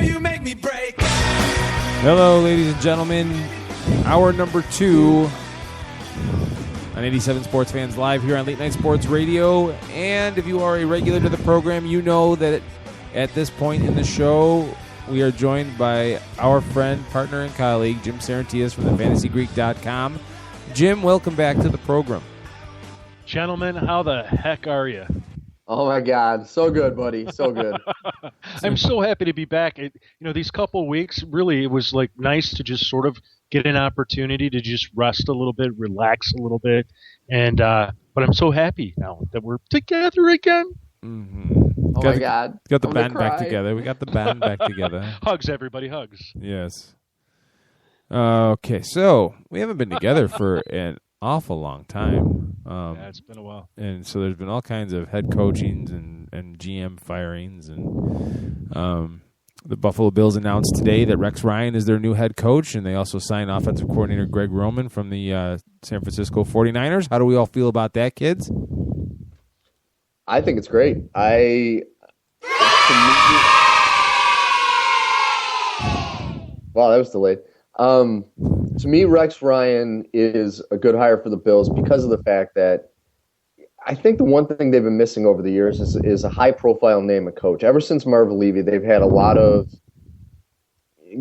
you make me break. Hello, ladies and gentlemen. Hour number 2 on 87 Sports Fans Live here on Late Night Sports Radio. And if you are a regular to the program, you know that at this point in the show, we are joined by our friend, partner, and colleague, Jim Saranteas from thefantasygreek.com. Jim, welcome back to the program. Gentlemen, how the heck are you? Oh, my God. So good, buddy. So good. I'm so happy to be back. These couple of weeks, really, it was like nice to just sort of get an opportunity to just rest a little bit, relax a little bit. And but I'm so happy now that we're together again. Mm-hmm. Oh, my God. Got the band back together. We got the band back together. Hugs, everybody. Hugs. Yes. Okay, so we haven't been together for an awful long time. Yeah, it's been a while. And so there's been all kinds of head coachings and GM firings. And the Buffalo Bills announced today that Rex Ryan is their new head coach, and they also signed offensive coordinator Greg Roman from the San Francisco 49ers. How do we all feel about that, kids? I think it's great. Wow, that was delayed. To me, Rex Ryan is a good hire for the Bills because of the fact that I think the one thing they've been missing over the years is a high-profile name of coach. Ever since Marvin Levy, they've had a lot of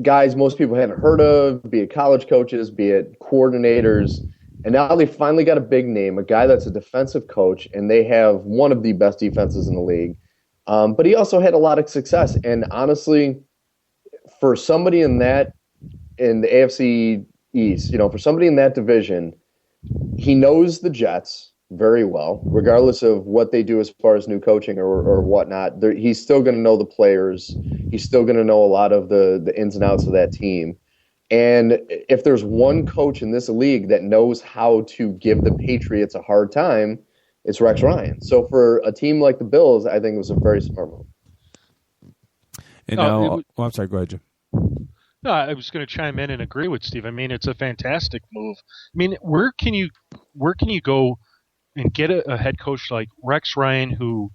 guys most people haven't heard of, be it college coaches, be it coordinators, and now they finally got a big name, a guy that's a defensive coach, and they have one of the best defenses in the league. But he also had a lot of success, and honestly, for somebody in the AFC East, for somebody in that division, he knows the Jets very well, regardless of what they do as far as new coaching or whatnot. He's still going to know the players. He's still going to know a lot of the ins and outs of that team. And if there's one coach in this league that knows how to give the Patriots a hard time, it's Rex Ryan. So for a team like the Bills, I think it was a very smart move. And now, I'm sorry, go ahead, Jim. No, I was going to chime in and agree with Steve. I mean, it's a fantastic move. I mean, where can you go and get a head coach like Rex Ryan, who,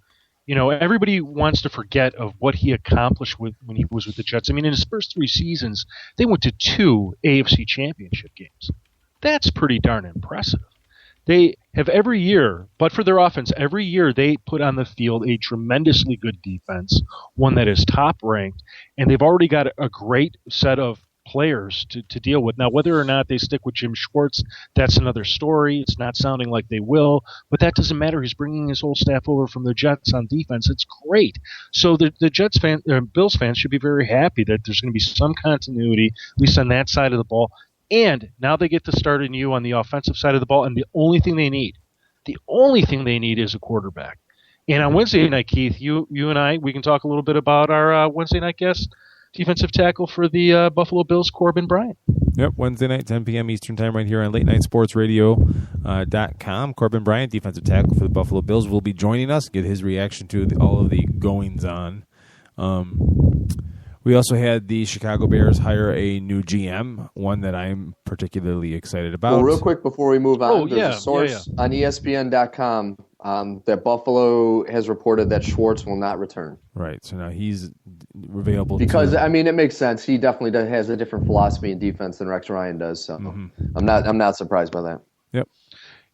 everybody wants to forget of what he accomplished when he was with the Jets. I mean, in his first 3 seasons, they went to 2 AFC Championship games. That's pretty darn impressive. They have every year, but for their offense, every year they put on the field a tremendously good defense, one that is top ranked, and they've already got a great set of players to deal with. Now, whether or not they stick with Jim Schwartz, that's another story. It's not sounding like they will, but that doesn't matter. He's bringing his whole staff over from the Jets on defense. It's great. So the Bills fans should be very happy that there's going to be some continuity, at least on that side of the ball. And now they get to start anew on the offensive side of the ball, and the only thing they need is a quarterback. And on Wednesday night, Keith, you and I, we can talk a little bit about our Wednesday night guest, defensive tackle for the Buffalo Bills, Corbin Bryant. Yep, Wednesday night, 10 p.m. Eastern Time right here on LateNightSportsRadio.com. Corbin Bryant, defensive tackle for the Buffalo Bills, will be joining us, get his reaction to all of the goings-on. We also had the Chicago Bears hire a new GM, one that I'm particularly excited about. Well, real quick before we move on, there's a source on ESPN.com that Buffalo has reported that Schwartz will not return. Right, so now he's available. Because, it makes sense. He definitely has a different philosophy in defense than Rex Ryan does, so I'm not surprised by that. Yep.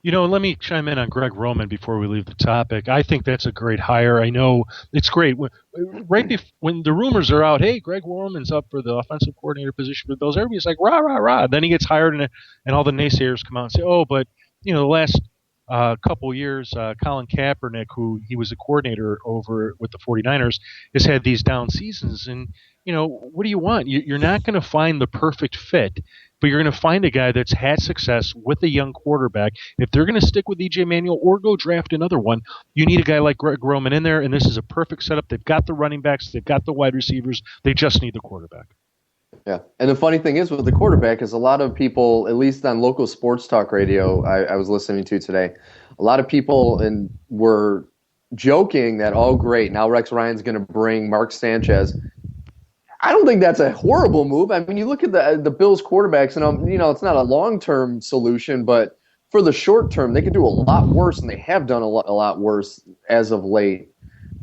Let me chime in on Greg Roman before we leave the topic. I think that's a great hire. I know it's great. When the rumors are out, hey, Greg Roman's up for the offensive coordinator position for the Bills, everybody's like, rah, rah, rah. Then he gets hired, and all the naysayers come out and say, oh, but, the last couple years, Colin Kaepernick, who he was a coordinator over with the 49ers, has had these down seasons. And, what do you want? You're not going to find the perfect fit, but you're going to find a guy that's had success with a young quarterback. If they're going to stick with E.J. Manuel or go draft another one, you need a guy like Greg Roman in there, and this is a perfect setup. They've got the running backs. They've got the wide receivers. They just need the quarterback. Yeah, and the funny thing is with the quarterback is a lot of people, at least on local sports talk radio I was listening to today, a lot of people were joking that, oh, great, now Rex Ryan's going to bring Mark Sanchez. I don't think that's a horrible move. I mean, you look at the Bills quarterbacks, and it's not a long-term solution, but for the short term, they could do a lot worse, and they have done a lot worse as of late.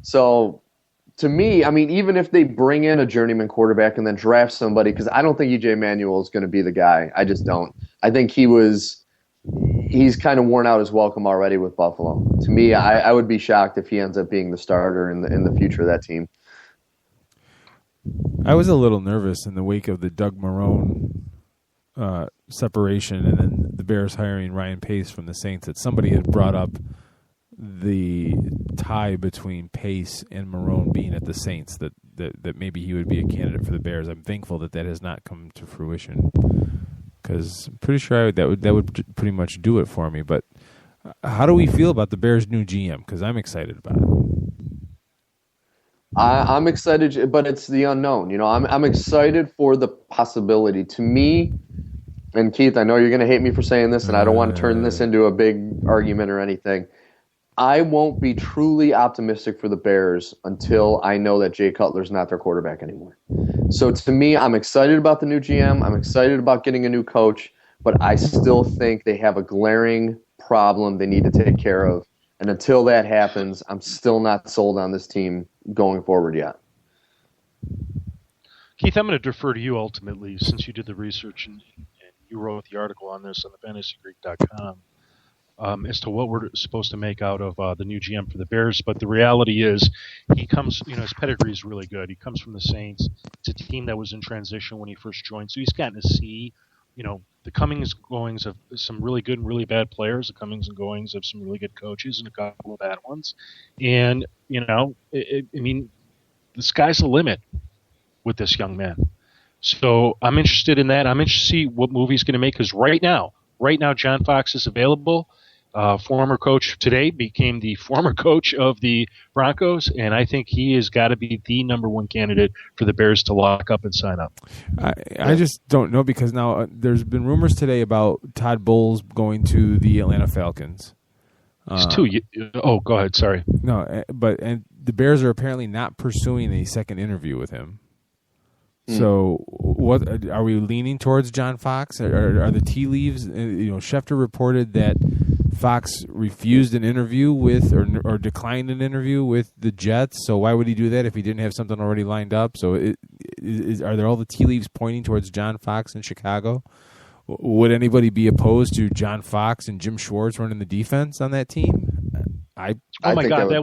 So to me, I mean, even if they bring in a journeyman quarterback and then draft somebody, because I don't think EJ Manuel is going to be the guy. I just don't. I think he's kind of worn out his welcome already with Buffalo. To me, I would be shocked if he ends up being the starter in the future of that team. I was a little nervous in the wake of the Doug Marrone separation and then the Bears hiring Ryan Pace from the Saints that somebody had brought up the tie between Pace and Marrone being at the Saints, that maybe he would be a candidate for the Bears. I'm thankful that has not come to fruition, because I'm pretty sure that would pretty much do it for me. But how do we feel about the Bears' new GM? Because I'm excited about it. I'm excited, but it's the unknown. You know, I'm excited for the possibility. To me, and Keith, I know you're going to hate me for saying this, and I don't want to turn this into a big argument or anything. I won't be truly optimistic for the Bears until I know that Jay Cutler's not their quarterback anymore. So to me, I'm excited about the new GM. I'm excited about getting a new coach, but I still think they have a glaring problem they need to take care of. And until that happens, I'm still not sold on this team going forward yet. Keith, I'm going to defer to you ultimately, since you did the research and you wrote the article on this on the fantasygreek.com. As to what we're supposed to make out of the new GM for the Bears. But the reality is he comes, his pedigree is really good. He comes from the Saints. It's a team that was in transition when he first joined. So he's gotten to see, the comings and goings of some really good and really bad players, the comings and goings of some really good coaches and a couple of bad ones. And, the sky's the limit with this young man. So I'm interested in that. I'm interested to see what movie he's going to make, because right now, John Fox is available. Former coach today became the former coach of the Broncos, and I think he has got to be the number one candidate for the Bears to lock up and sign up. I just don't know, because now there's been rumors today about Todd Bowles going to the Atlanta Falcons. Go ahead. Sorry. No, and the Bears are apparently not pursuing a second interview with him. So, what are we leaning towards John Fox? Are the tea leaves? Schefter reported that Fox refused an interview with, or declined an interview with the Jets. So why would he do that if he didn't have something already lined up? So, are there all the tea leaves pointing towards John Fox in Chicago? Would anybody be opposed to John Fox and Jim Schwartz running the defense on that team? That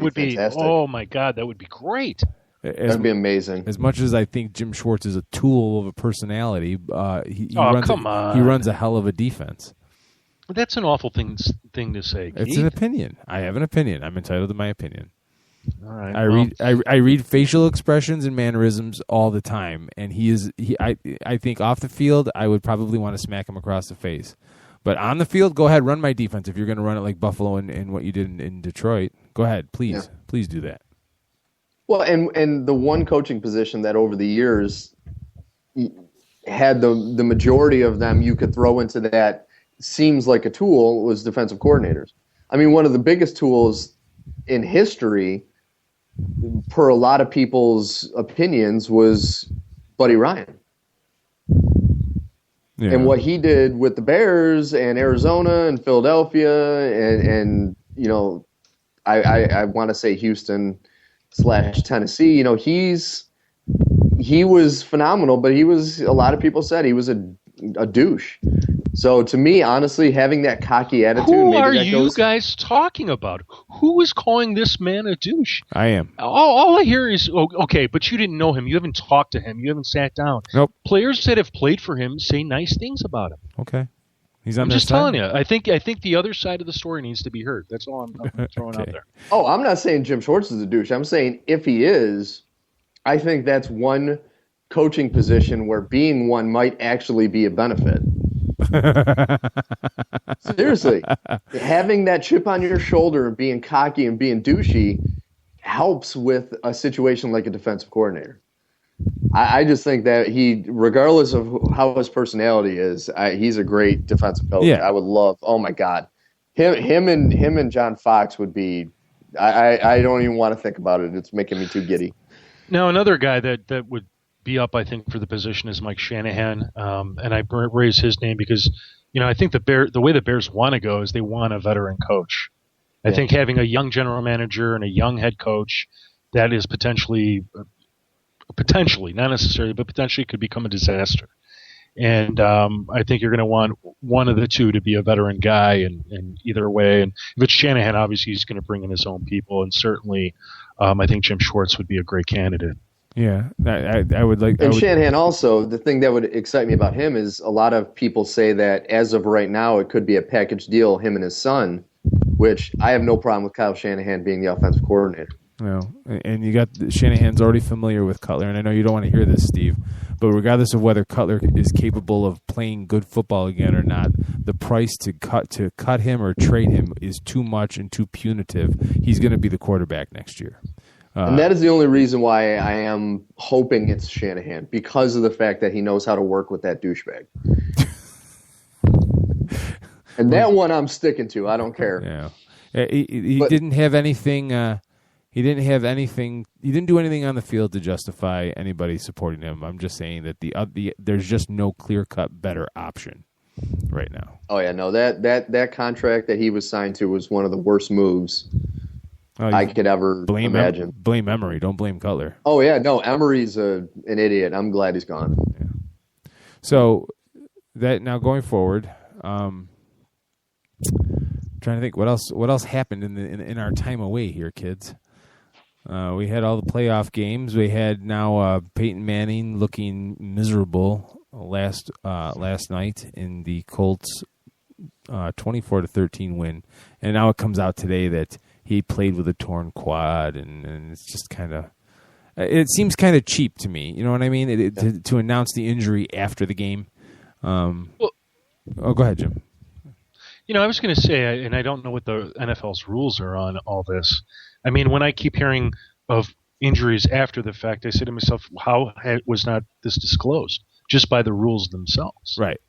would be fantastic. Oh my God, that would be great. That'd be amazing. As much as I think Jim Schwartz is a tool of a personality, he runs a hell of a defense. That's an awful thing to say, Keith. It's an opinion. I have an opinion. I'm entitled to my opinion. All right. I read facial expressions and mannerisms all the time, and I think off the field I would probably want to smack him across the face. But on the field, go ahead, run my defense. If you're going to run it like Buffalo and what you did in Detroit, go ahead, please do that. Well, and the one coaching position that over the years had the majority of them you could throw into that seems like a tool was defensive coordinators. I mean, one of the biggest tools in history, per a lot of people's opinions, was Buddy Ryan. Yeah. And what he did with the Bears and Arizona and Philadelphia and I want to say Houston / Tennessee, he was phenomenal, but a lot of people said he was a douche. So to me, honestly, having that cocky attitude. Who are you guys talking about? Who is calling this man a douche? I am. All I hear is, okay, but you didn't know him. You haven't talked to him. You haven't sat down. Nope. Players that have played for him say nice things about him. Okay. I'm just telling you. I think the other side of the story needs to be heard. That's all I'm throwing out there. Oh, I'm not saying Jim Schwartz is a douche. I'm saying if he is, I think that's one coaching position where being one might actually be a benefit. Seriously. Having that chip on your shoulder and being cocky and being douchey helps with a situation like a defensive coordinator. I just think that he, regardless of how his personality is, he's a great defensive coach. Yeah. I would love. Oh my God, him and John Fox would be. I don't even want to think about it. It's making me too giddy. Now another guy that would be up, I think, for the position is Mike Shanahan, and I raise his name because I think the way the Bears want to go is they want a veteran coach. I think having a young general manager and a young head coach that is potentially, not necessarily, but potentially could become a disaster. And I think you're going to want one of the two to be a veteran guy, and either way. And if it's Shanahan, obviously he's going to bring in his own people, and certainly I think Jim Schwartz would be a great candidate. Yeah, I would like. And Shanahan also, the thing that would excite me about him is a lot of people say that as of right now it could be a package deal, him and his son, which I have no problem with Kyle Shanahan being the offensive coordinator. No, and you got Shanahan's already familiar with Cutler, and I know you don't want to hear this, Steve, but regardless of whether Cutler is capable of playing good football again or not, the price to cut him or trade him is too much and too punitive. He's going to be the quarterback next year. And that is the only reason why I am hoping it's Shanahan, because of the fact that he knows how to work with that douchebag. And that one I'm sticking to. I don't care. Yeah, he didn't have anything. He didn't have anything. He didn't do anything on the field to justify anybody supporting him. I'm just saying that there's just no clear-cut better option right now. Oh yeah, no, that contract that he was signed to was one of the worst moves I could ever imagine. Blame Emery. Don't blame Cutler. Oh, yeah. No, Emery's an idiot. I'm glad he's gone. Yeah. So, that now going forward, trying to think what else happened in our time away here, kids. We had all the playoff games. We had now Peyton Manning looking miserable last night in the Colts 24-13 win. And now it comes out today that he played with a torn quad, and it's just kind of – it seems kind of cheap to me. You know what I mean? To announce the injury after the game. Go ahead, Jim. I was going to say, and I don't know what the NFL's rules are on all this. I mean, when I keep hearing of injuries after the fact, I say to myself, how was not this disclosed? Just by the rules themselves. Right.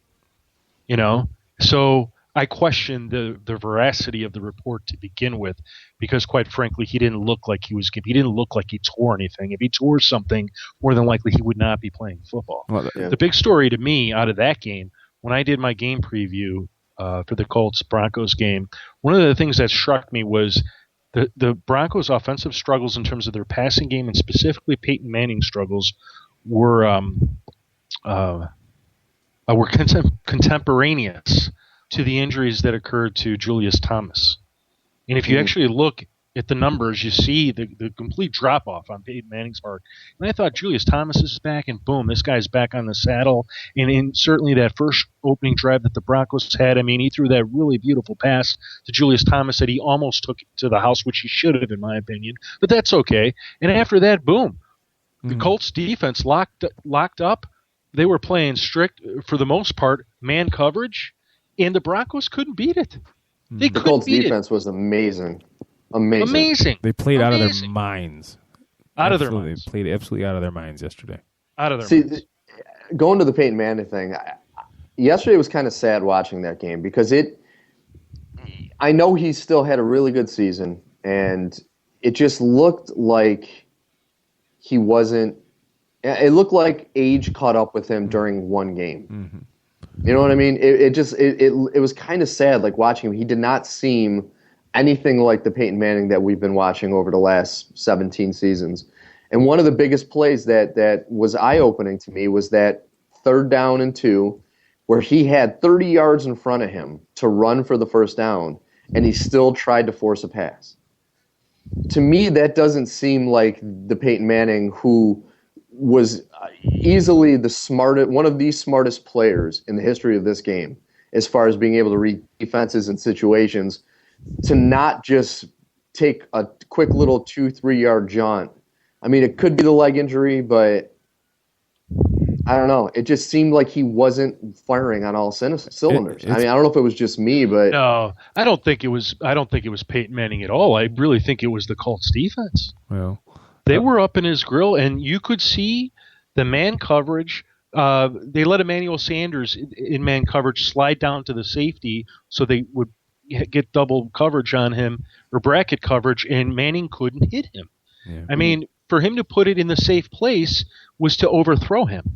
So I question the veracity of the report to begin with, because quite frankly, he didn't look like he didn't look like he tore anything. If he tore something, more than likely he would not be playing football. Well, The big story to me out of that game, when I did my game preview for the Colts-Broncos game, one of the things that struck me was the Broncos' offensive struggles in terms of their passing game, and specifically Peyton Manning's struggles, were contemporaneous to the injuries that occurred to Julius Thomas. And if you actually look at the numbers, you see the complete drop-off on Peyton Manning's part. And I thought Julius Thomas is back, and boom, this guy's back on the saddle. And in certainly that first opening drive that the Broncos had, I mean, he threw that really beautiful pass to Julius Thomas that he almost took to the house, which he should have, in my opinion. But that's okay. And after that, boom, the Colts defense locked up. They were playing strict, for the most part, man coverage, and the Broncos couldn't beat it. The Colts defense was amazing. Amazing. They played out of their minds. Out of their minds. They played absolutely out of their minds yesterday. Out of their minds. Going to the Peyton Manning thing, yesterday was kind of sad watching that game, because I know he still had a really good season, and it just looked like he wasn't. It looked like age caught up with him during one game. Mm-hmm. You know what I mean? It was kind of sad, like watching him. He did not seem anything like the Peyton Manning that we've been watching over the last 17 seasons. And one of the biggest plays that was eye-opening to me was that 3rd down and 2, where he had 30 yards in front of him to run for the first down, and he still tried to force a pass. To me, that doesn't seem like the Peyton Manning who was easily one of the smartest players in the history of this game, as far as being able to read defenses and situations, to not just take a quick little 2-3 yard jaunt. I mean, it could be the leg injury, but I don't know. It just seemed like he wasn't firing on all cylinders. I mean, I don't know if it was just me, but no, I don't think it was Peyton Manning at all. I really think it was the Colts defense. Well, they were up in his grill, and you could see the man coverage. They let Emmanuel Sanders in man coverage slide down to the safety so they would get double coverage on him, or bracket coverage, and Manning couldn't hit him. Yeah. I mean, for him to put it in the safe place was to overthrow him.